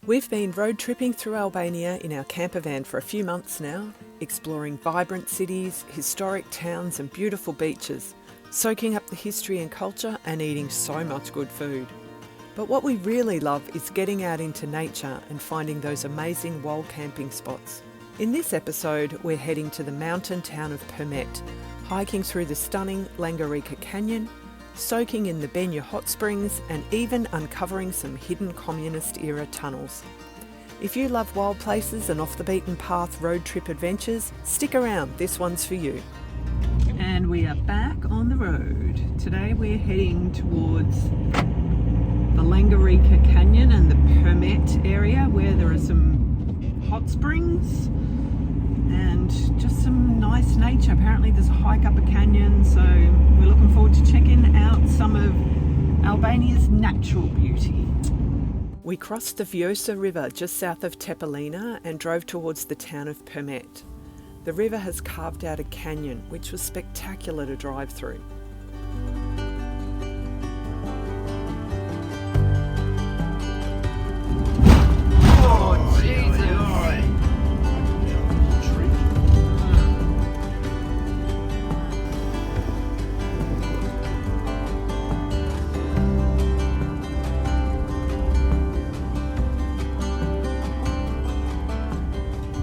We've been road tripping through Albania in our camper van for a few months now, exploring vibrant cities, historic towns and beautiful beaches, soaking up the history and culture and eating so much good food. But what we really love is getting out into nature and finding those amazing wild camping spots. In this episode, we're heading to the mountain town of Permet, hiking through the stunning Langarica Canyon, soaking in the Benjë hot springs and even uncovering some hidden communist-era tunnels. If you love wild places and off-the-beaten-path road trip adventures, stick around, this one's for you. And we are back on the road. Today we're heading towards the Langarica Canyon and the Permet area where there are some hot springs and just some nice nature. Apparently there's a hike up a canyon, so we're looking forward to checking out some of Albania's natural beauty. We crossed the Vjosa River just south of Tepelina and drove towards the town of Permet. The river has carved out a canyon, which was spectacular to drive through. Oh, Jesus!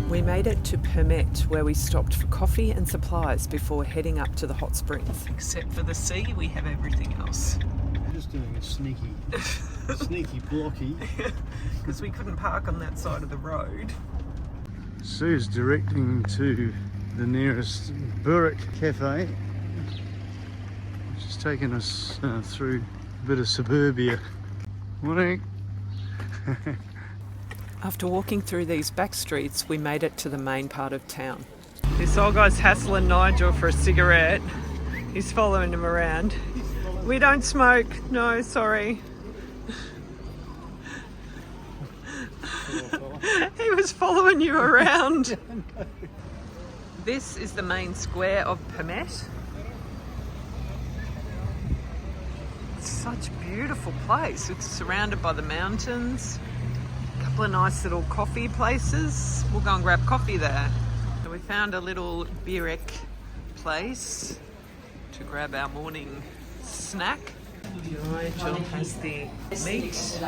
We made it to Permet, where we stopped for coffee and supplies before heading up to the hot springs. Except for the sea, we have everything else. Just doing a sneaky blocky. Because we couldn't park on that side of the road. Sue's directing to the nearest Burek Cafe, which is taking us through a bit of suburbia. Morning. After walking through these back streets, we made it to the main part of town. This old guy's hassling Nigel for a cigarette. He's following him around. We don't smoke. No, sorry. He was following you around. This is the main square of Permet. It's such a beautiful place. It's surrounded by the mountains. Couple of nice little coffee places. We'll go and grab coffee there. So we found a little birek place to grab our morning snack. Nigel has the meat.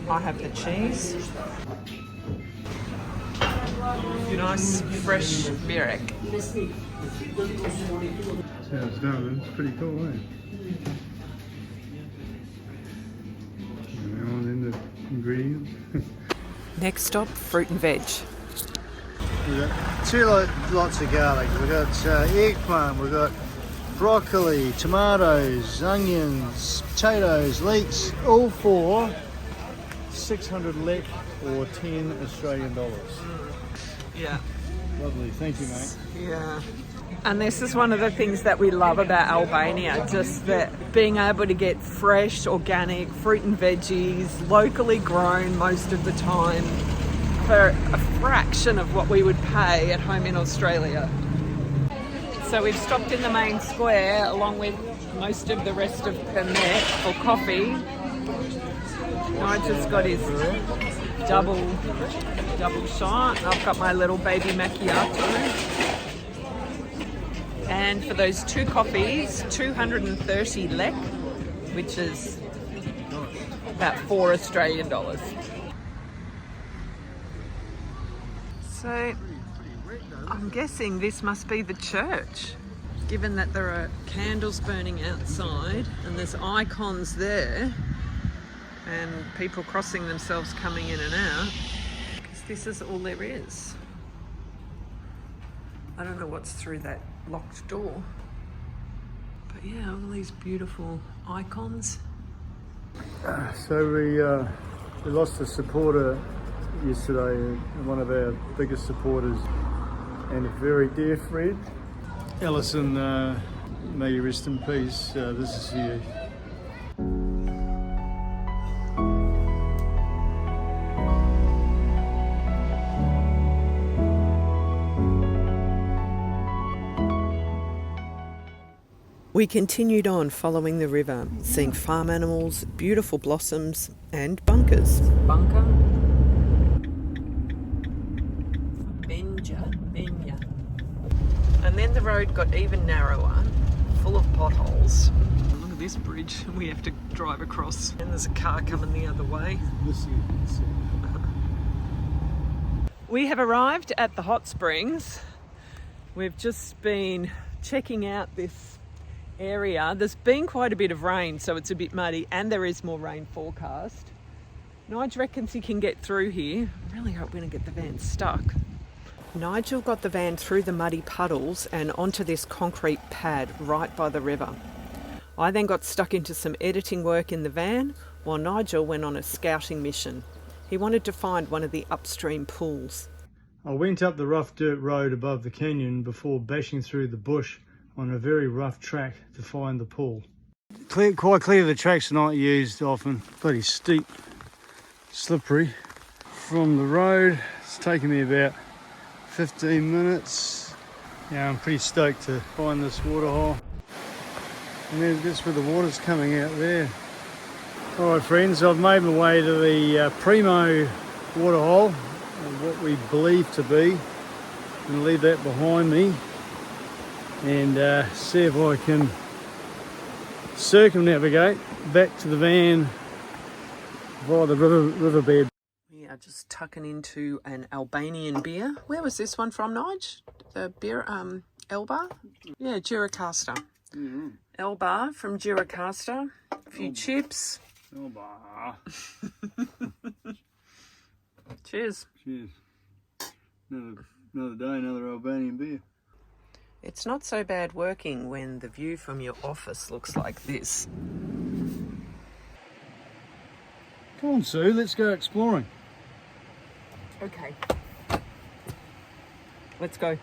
I have the cheese. Nice fresh birek. Sounds done. It's pretty cool, eh? Ingredients. Next stop, fruit and veg. We've got two lots of garlic. We've got eggplant, we've got broccoli, tomatoes, onions, potatoes, leeks, all for 600 lek or 10 Australian dollars. Yeah. Lovely, thank you, mate. Yeah. And this is one of the things that we love about Albania, just that being able to get fresh, organic fruit and veggies, locally grown most of the time, for a fraction of what we would pay at home in Australia. So we've stopped in the main square along with most of the rest of Permet for coffee. Nigel's got his double shot. I've got my little baby macchiato. And for those two coffees, 230 lek, which is about 4 Australian dollars. So I'm guessing this must be the church, given that there are candles burning outside and there's icons there and people crossing themselves coming in and out, because this is all there is. I don't know what's through that locked door, but yeah, all these beautiful icons. So we lost a supporter yesterday, one of our biggest supporters and a very dear friend. Ellison, may you rest in peace. This is you. We continued on following the river, seeing farm animals, beautiful blossoms and bunkers. Bunker. Benjë. And then the road got even narrower, full of potholes. Look at this bridge we have to drive across. And there's a car coming the other way. We have arrived at the hot springs. We've just been checking out this area. There's been quite a bit of rain, so it's a bit muddy, and there is more rain forecast. Nigel reckons he can get through here. I really hope we don't get the van stuck. Nigel got the van through the muddy puddles and onto this concrete pad right by the river. I then got stuck into some editing work in the van while Nigel went on a scouting mission. He wanted to find one of the upstream pools. I went up the rough dirt road above the canyon before bashing through the bush on a very rough track to find the pool. Quite clear the track's not used often. Bloody steep, slippery. From the road, it's taken me about 15 minutes. Yeah, I'm pretty stoked to find this water hole. And then that's where the water's coming out there. Alright friends, I've made my way to the Primo water hole, what we believe to be. I'm going to leave that behind me and see if I can circumnavigate back to the van via the riverbed. We are just tucking into an Albanian beer. Where was this one from, Nige? The beer, Elba? Yeah, Juricasta. Mm-hmm. Elba from Juricasta. A few chips. Elba. Cheers. Cheers. Another day, another Albanian beer. It's not so bad working when the view from your office looks like this. Come on, Sue, let's go exploring. Okay. Let's go.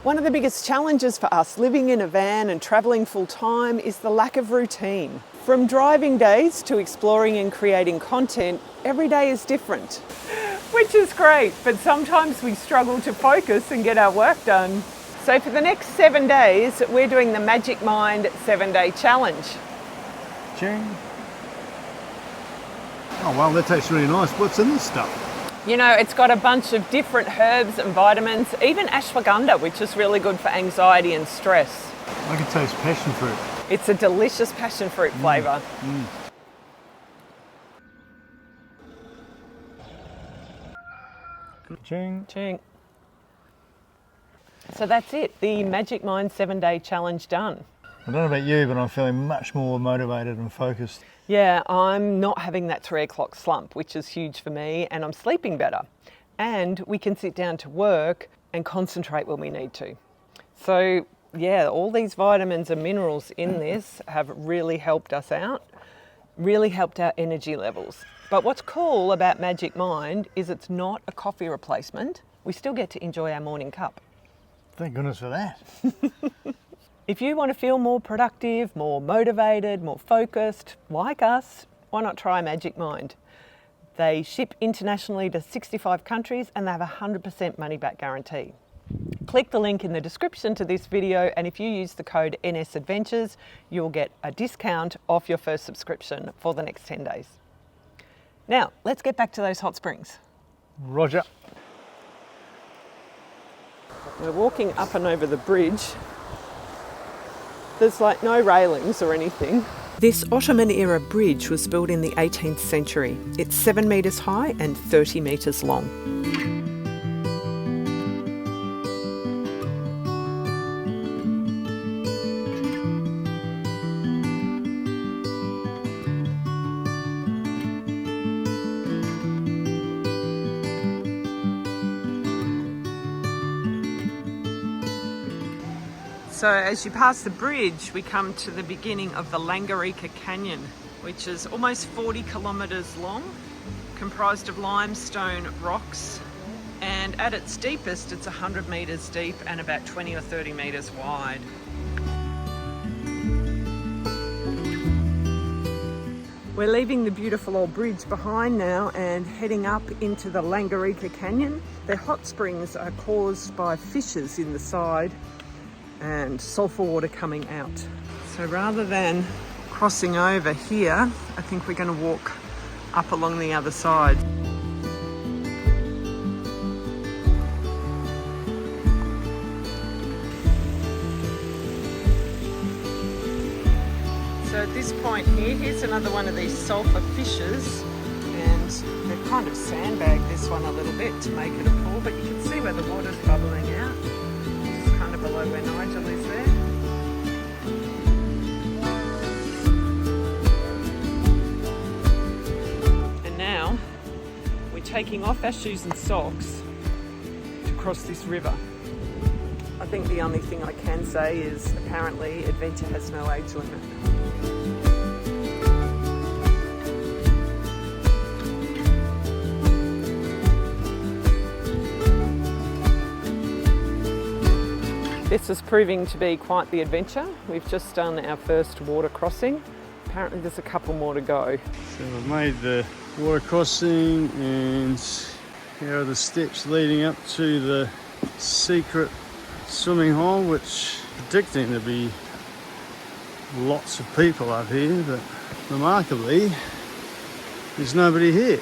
One of the biggest challenges for us living in a van and travelling full time is the lack of routine. From driving days to exploring and creating content, every day is different. Which is great, but sometimes we struggle to focus and get our work done. So for the next 7 days, we're doing the Magic Mind 7-Day Challenge. Ching. Oh wow, that tastes really nice. What's in this stuff? You know, it's got a bunch of different herbs and vitamins, even ashwagandha, which is really good for anxiety and stress. I can taste passion fruit. It's a delicious passion fruit flavour. Ching. Ching. So that's it, the Magic Mind 7-Day Challenge done. I don't know about you, but I'm feeling much more motivated and focused. Yeah, I'm not having that 3 o'clock slump, which is huge for me, and I'm sleeping better. And we can sit down to work and concentrate when we need to. So yeah, all these vitamins and minerals in this have really helped us out, really helped our energy levels. But what's cool about Magic Mind is it's not a coffee replacement. We still get to enjoy our morning cup. Thank goodness for that. If you want to feel more productive, more motivated, more focused, like us, why not try Magic Mind? They ship internationally to 65 countries and they have a 100% money back guarantee. Click the link in the description to this video, and if you use the code NSAdventures, you'll get a discount off your first subscription for the next 10 days. Now, let's get back to those hot springs. Roger. We're walking up and over the bridge. There's like no railings or anything. This Ottoman era bridge was built in the 18th century. It's 7 metres high and 30 metres long. So as you pass the bridge, we come to the beginning of the Langarica Canyon, which is almost 40 kilometres long, comprised of limestone rocks, and at its deepest it's 100 metres deep and about 20 or 30 metres wide. We're leaving the beautiful old bridge behind now and heading up into the Langarica Canyon. Their hot springs are caused by fissures in the side and sulphur water coming out. So rather than crossing over here, I think we're going to walk up along the other side. So at this point here, here's another one of these sulphur fissures, and they've kind of sandbagged this one a little bit to make it a pool, but you can see where the water's bubbling out, just kind of below where Nigel is there. And now we're taking off our shoes and socks to cross this river. I think the only thing I can say is apparently adventure has no age limit. This is proving to be quite the adventure. We've just done our first water crossing. Apparently there's a couple more to go. So we've made the water crossing, and here are the steps leading up to the secret swimming hole, which predicting to be lots of people up here, but remarkably there's nobody here.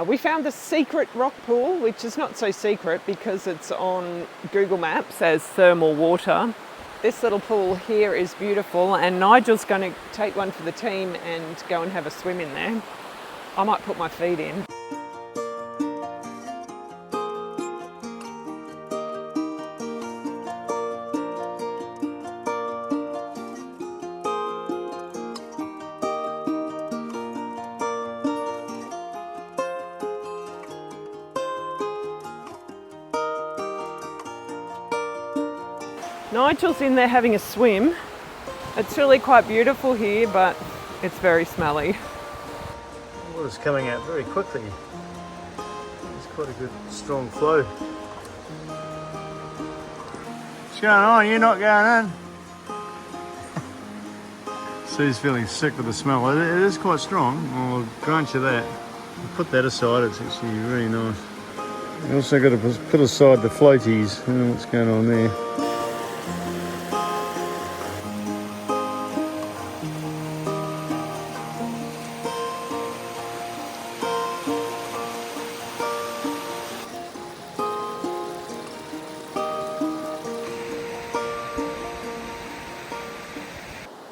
We found the secret rock pool, which is not so secret because it's on Google Maps as thermal water. This little pool here is beautiful, and Nigel's going to take one for the team and go and have a swim in there. I might put my feet in. Nigel's in there having a swim. It's really quite beautiful here, but it's very smelly. The water's coming out very quickly. It's quite a good strong flow. What's going on? You're not going in? Sue's feeling sick with the smell. It is quite strong. I'll grant you that. I'll put that aside. It's actually really nice. You also got to put aside the floaties. I don't know what's going on there.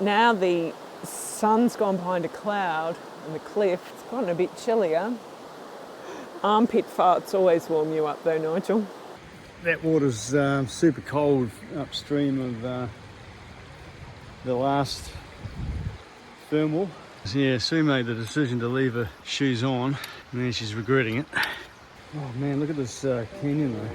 Now the sun's gone behind a cloud and the cliff, it's gotten a bit chillier. Armpit farts always warm you up though, Nigel. That water's super cold upstream of the last thermal. So yeah, Sue made the decision to leave her shoes on, and then she's regretting it. Oh man, look at this canyon though.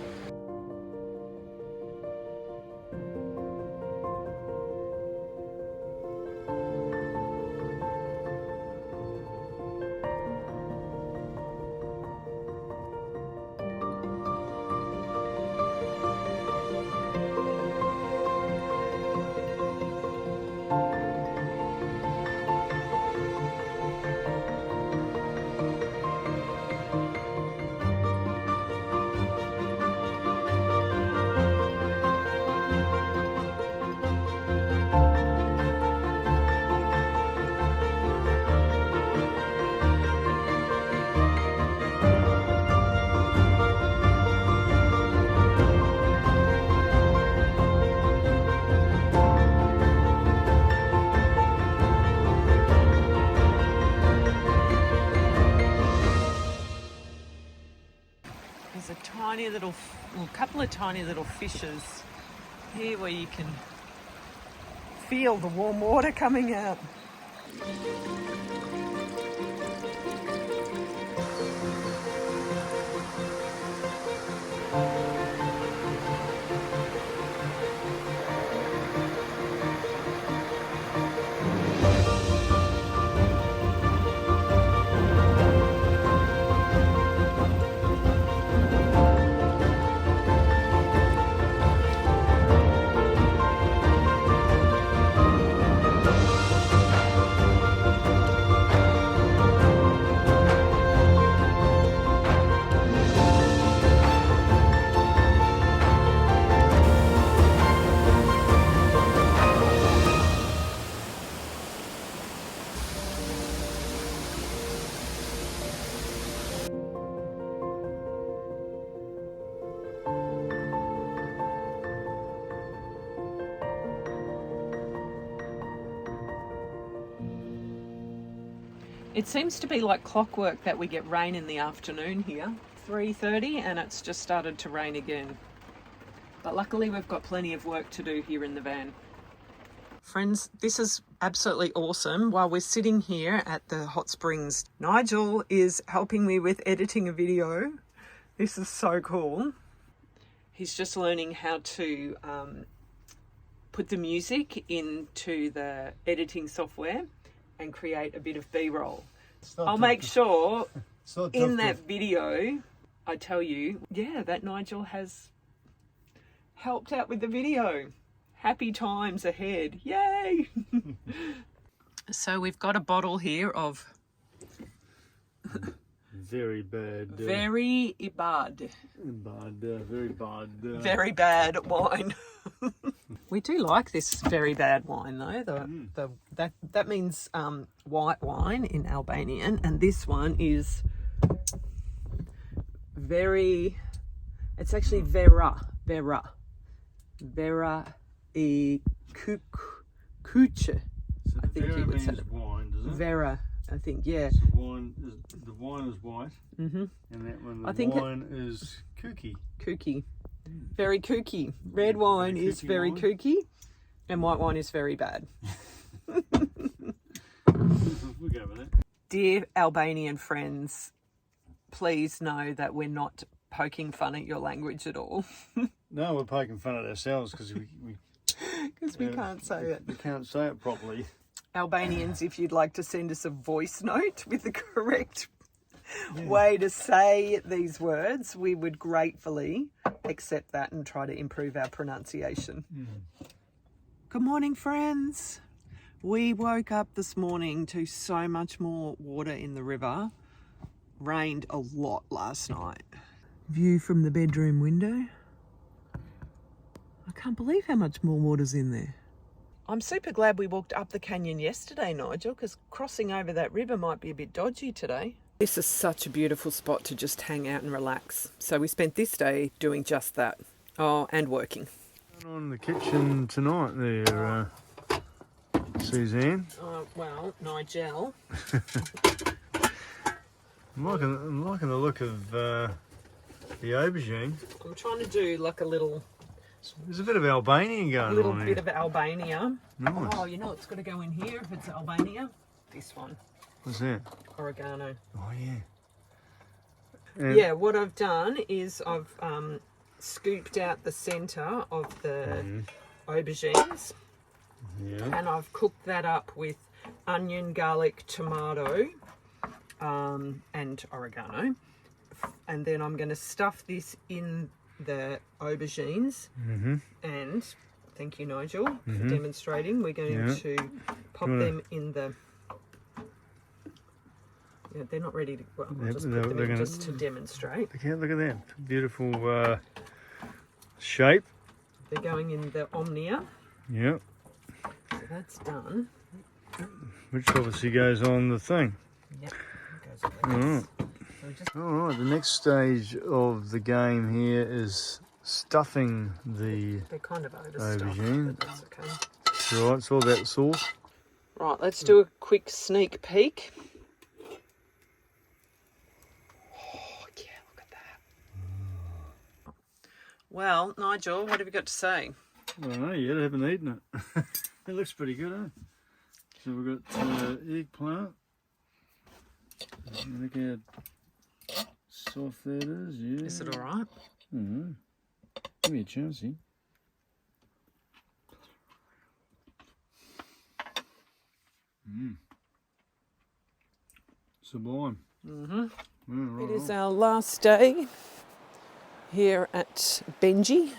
There's a tiny little, well, a couple of tiny little fissures here where you can feel the warm water coming out. It seems to be like clockwork that we get rain in the afternoon here. 3:30 and it's just started to rain again. But luckily we've got plenty of work to do here in the van. Friends, this is absolutely awesome. While we're sitting here at the hot springs, Nigel is helping me with editing a video. This is so cool. He's just learning how to put the music into the editing software and create a bit of B-roll. I'll make sure in that video I tell you, yeah, that Nigel has helped out with the video. Happy times ahead. Yay! So we've got a bottle here of very bad. Very bad. Very bad wine. We do like this very bad wine though. That means white wine in Albanian, and this one is very. It's actually vera e kuche. So I think you would say wine, does it? Vera, I think, yeah. So the wine is white, and that one wine is kooky. Kooky. Very kooky. Red wine is very kooky, and white wine is very bad. We'll go with that. Dear Albanian friends, please know that we're not poking fun at your language at all. No, we're poking fun at ourselves because we can't say it. We can't say it properly. Albanians, if you'd like to send us a voice note with the correct way to say these words, we would gratefully accept that and try to improve our pronunciation. Good morning, friends. We woke up this morning to so much more water in the river. Rained a lot last night. View from the bedroom window. I can't believe how much more water's in there. I'm super glad we walked up the canyon yesterday, Nigel, because crossing over that river might be a bit dodgy today. This is such a beautiful spot to just hang out and relax. So we spent this day doing just that. Oh, and working. On the kitchen tonight there, Suzanne. Well, Nigel. I'm liking the look of the aubergine. I'm trying to do like a little... There's a bit of Albanian going on here. A little bit of Albania. Nice. Oh, you know it's got to go in here if it's Albania? This one. What's that? Oregano. Oh, yeah. Yeah, what I've done is I've scooped out the centre of the aubergines. Yeah. And I've cooked that up with onion, garlic, tomato, and oregano. And then I'm going to stuff this in the aubergines, and thank you, Nigel, for demonstrating. We're going to pop them in the... Yeah, they're not ready to... Well, I'll just put them in just to demonstrate. Look at that. Beautiful shape. They're going in the omnia. Yep. So that's done. Which obviously goes on the thing. Yep. It goes on the All right, the next stage of the game here is stuffing the They're kind of overstuffed, aubergine. but that's okay. Right, it's all about the sauce. Right, let's do a quick sneak peek. Oh, yeah, look at that. Well, Nigel, what have you got to say? I don't know yet, I haven't eaten it. It looks pretty good, eh? So we've got eggplant. Look how soft that is, yeah. Is it all right? Give me a chancey. Sublime. Right It is our last day here at Benjë.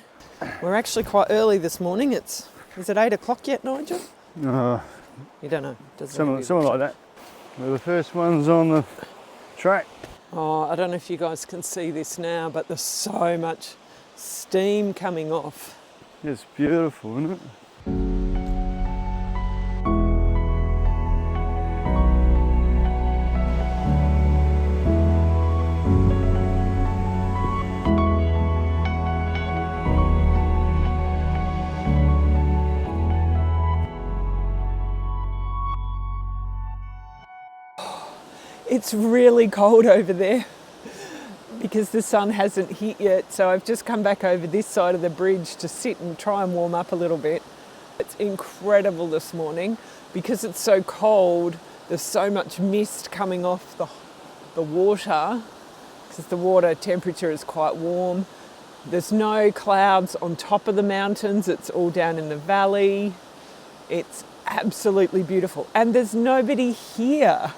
We're actually quite early this morning. Is it 8 o'clock yet, Nigel? You don't know? Something like that. We're the first ones on the track. Oh, I don't know if you guys can see this now, but there's so much steam coming off. It's beautiful, isn't it? It's really cold over there because the sun hasn't hit yet. So I've just come back over this side of the bridge to sit and try and warm up a little bit. It's incredible this morning because it's so cold. There's so much mist coming off the water because the water temperature is quite warm. There's no clouds on top of the mountains. It's all down in the valley. It's absolutely beautiful. And there's nobody here.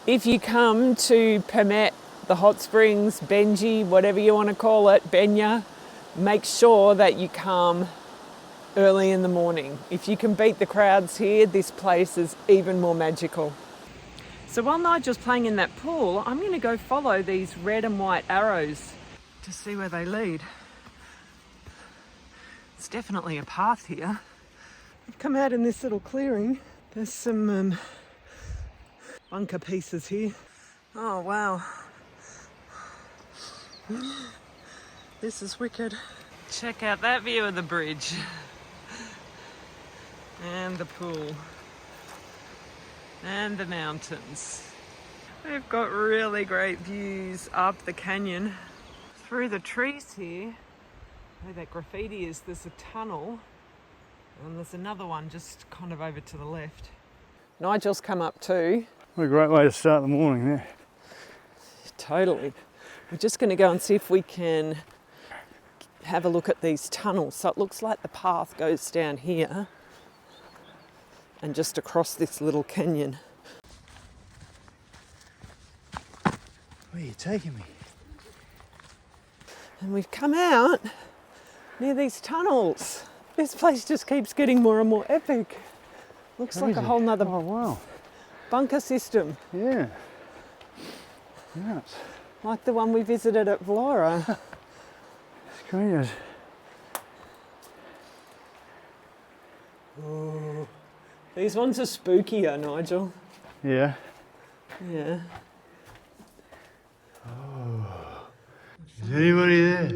If you come to Permet, the hot springs, Benjë, whatever you want to call it, Benjë, make sure that you come early in the morning. If you can beat the crowds here, this place is even more magical. So while Nigel's playing in that pool, I'm going to go follow these red and white arrows to see where they lead. It's definitely a path here. I've come out in this little clearing. There's some bunker pieces here. Oh wow. This is wicked. Check out that view of the bridge. And the pool. And the mountains. We've got really great views up the canyon. Through the trees here, where that graffiti is, there's a tunnel. And there's another one just kind of over to the left. Nigel's come up too. What a great way to start the morning there. Totally. We're just going to go and see if we can have a look at these tunnels. So it looks like the path goes down here and just across this little canyon. Where are you taking me? And we've come out near these tunnels. This place just keeps getting more and more epic. Looks like a whole nother bunker system. Yeah. Nuts. Like the one we visited at Vlora. It's great. Oh, these ones are spookier, Nigel. Yeah. Yeah. Oh. Is anybody there?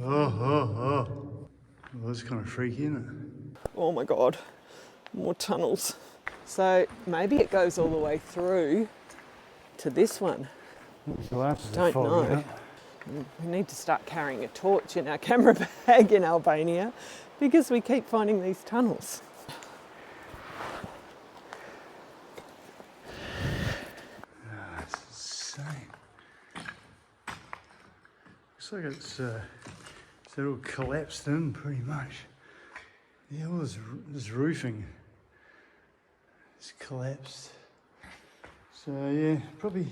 Oh. Well, that's kind of freaky, isn't it? Oh my God, more tunnels. So maybe it goes all the way through to this one. Don't know. We need to start carrying a torch in our camera bag in Albania because we keep finding these tunnels. That's insane. Looks like it's all collapsed in pretty much. Yeah, all this roofing is collapsed. So yeah, probably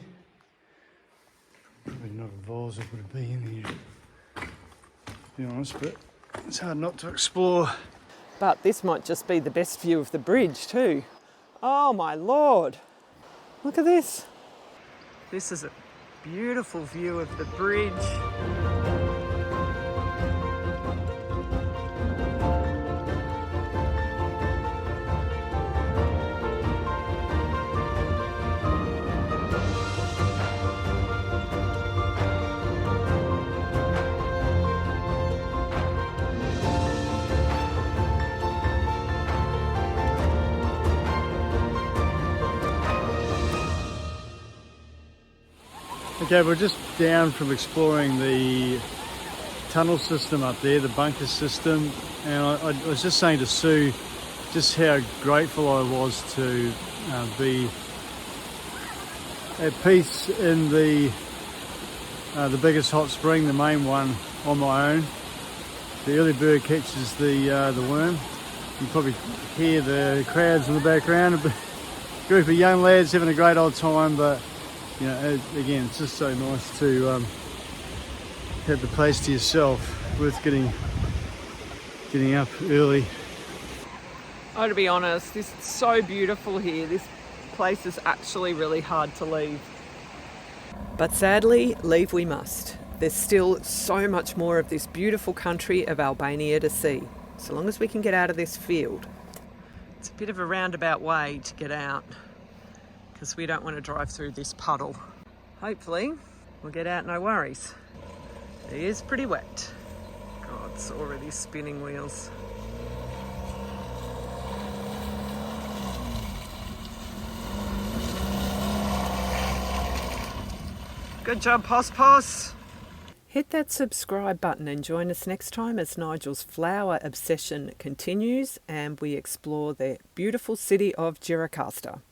not advisable to be in here, to be honest, but it's hard not to explore. But this might just be the best view of the bridge too. Oh my Lord, look at this. This is a beautiful view of the bridge. Okay, we're just down from exploring the tunnel system up there, the bunker system, and I was just saying to Sue just how grateful I was to be at peace in the biggest hot spring, the main one, on my own. The early bird catches the worm. You can probably hear the crowds in the background, a group of young lads having a great old time, but you know, again, it's just so nice to have the place to yourself. Worth getting up early. Oh, to be honest, this is so beautiful here. This place is actually really hard to leave. But sadly, leave we must. There's still so much more of this beautiful country of Albania to see, so long as we can get out of this field. It's a bit of a roundabout way to get out, because we don't want to drive through this puddle. Hopefully we'll get out no worries. It is pretty wet. God, it's already spinning wheels. Good job, Pos. Hit that subscribe button and join us next time as Nigel's flower obsession continues and we explore the beautiful city of Gjirokastër.